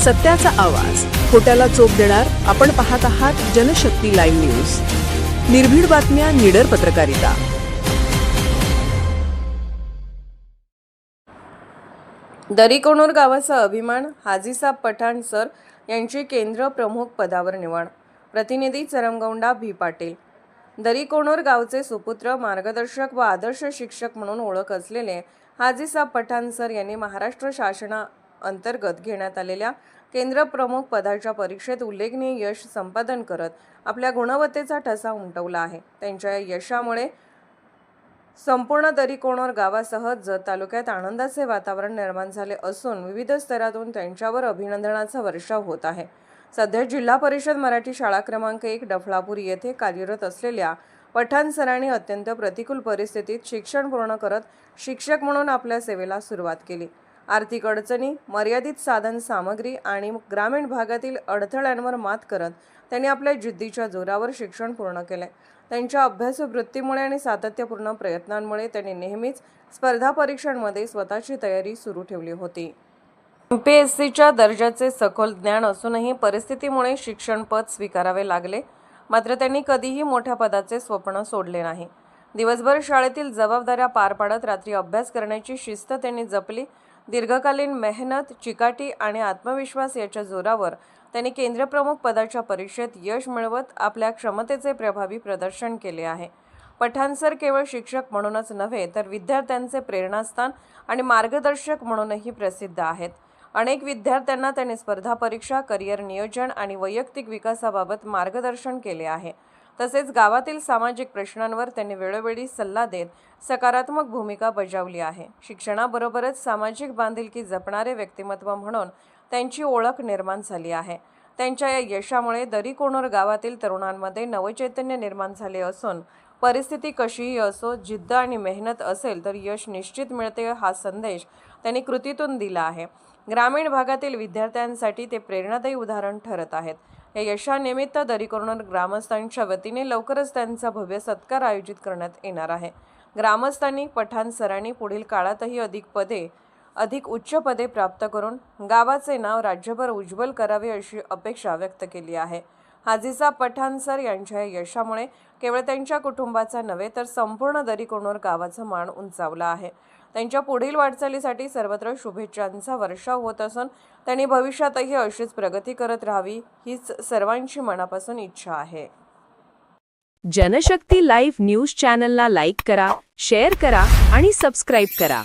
सत्याचा आवाज, खोट्याला चोप देणार. आपण पाहत आहात जनशक्ती लाईव्ह न्यूज. निर्भीड बातम्या, निडर पत्रकारिता. दरीकोणूर गावाचा अभिमान, हाजीसाब पठाण सर यांची केंद्र प्रमुख पदावर निवड. प्रतिनिधी चरमगौंडा भी पाटील. दरीकोणूर गावचे सुपुत्र, मार्गदर्शक व आदर्श शिक्षक म्हणून ओळख असलेले हाजीसाब पठाण सर यांनी महाराष्ट्र शासनाअंतर्गत घेण्यात आलेल्या केंद्र प्रमुख पदाच्या परीक्षेत उल्लेखनीय यश संपादन करत आपल्या गुणवत्तेचा ठसा उमटवला आहे. त्यांच्या यशामुळे संपूर्ण दरीकोणूर गावासह जत तालुक्यात आनंदाचे वातावरण निर्माण झाले असून विविध स्तरातून त्यांच्यावर अभिनंदनाचा वर्षाव होत आहे. सध्या जिल्हा परिषद मराठी शाळा क्रमांक 1 डफळापूर येथे कार्यरत असलेल्या पठाण सरांनी अत्यंत प्रतिकूल परिस्थितीत शिक्षण पूर्ण करत शिक्षक म्हणून आपल्या सेवेला सुरुवात केली. आर्थिक अडचणी, मर्यादित साधन सामग्री आणि ग्रामीण भागातील अडथळ्यांवर मात करत त्यांनी आपल्या जिद्दीच्या जोरावर शिक्षण पूर्ण केले. त्यांच्या अभ्यासू वृत्तीमुळे आणि सातत्यपूर्ण प्रयत्नांमुळे त्यांनी नेहमीच स्पर्धा परीक्षांमध्ये स्वतःची तयारी सुरू ठेवली होती. MPSCच्या दर्जाचे सखोल ज्ञान असूनही परिस्थितीमुळे शिक्षण पद स्वीकारावे लागले. मात्र त्यांनी कधीही मोठ्या पदाचे स्वप्न सोडले नाही. दिवसभर शाळेतील जबाबदाऱ्या पार पाडत रात्री अभ्यास करण्याची शिस्त त्यांनी जपली. दीर्घकालीन मेहनत, चिकाटी आणि आत्मविश्वास याच्या जोरावर त्यांनी केंद्रप्रमुख पदाच्या परीक्षेत यश मिळवत आपल्या क्षमतेचे प्रभावी प्रदर्शन केले आहे. पठाण सर केवळ शिक्षक म्हणूनच नव्हे तर विद्यार्थ्यांचे प्रेरणास्थान आणि मार्गदर्शक म्हणूनही प्रसिद्ध आहेत. अनेक विद्यार्थ्यांना त्यांनी स्पर्धा परीक्षा, करिअर नियोजन आणि वैयक्तिक विकासाबाबत मार्गदर्शन केले आहे. तसेच गावातील सामाजिक प्रश्नांवर त्यांनी वेळोवेळी सल्ला देत सकारात्मक भूमिका बजावली आहे. शिक्षणाबरोबरच सामाजिक बांधिलकी जपणारे व्यक्तिमत्व म्हणून त्यांची ओळख निर्माण झाली आहे. त्यांच्या या यशामुळे दरीकोणूर गावातील तरुणांमध्ये नवचैतन्य निर्माण झाले असून परिस्थिती कशीही असो, जिद्द आणि मेहनत असेल तर यश निश्चित मिळते हा संदेश त्यांनी कृतीतून दिला आहे. ग्रामीण भागातील विद्यार्थ्यांसाठी ते प्रेरणादायी उदाहरण ठरत आहेत. या यशानिमित्त दरीकोणूर ग्रामस्थांच्या वतीने लवकरच त्यांचा भव्य सत्कार आयोजित करण्यात येणार आहे. ग्रामस्थांनी पठाण सरांनी पुढील काळातही अधिक उच्च पदे प्राप्त करून गावाचे नाव राज्यभर उज्ज्वल करावे अशी अपेक्षा व्यक्त केली आहे. हाजीसाब पठाण सर यांच्या यशामुळे केवळ त्यांच्या कुटुंबाचा नव्हे तर संपूर्ण दरीकोणूर गावाचा मान उंचावला आहे. त्यांच्या पुढील वाटचालीसाठी सर्वत्र शुभेच्छांचा वर्षाव होत असून त्यांनी भविष्यातही अशीच प्रगती करत राहावी हीच सर्वांची मनापासून इच्छा आहे. जनशक्ती लाईव्ह न्यूज चॅनलला लाईक करा, शेअर करा आणि सबस्क्राईब करा.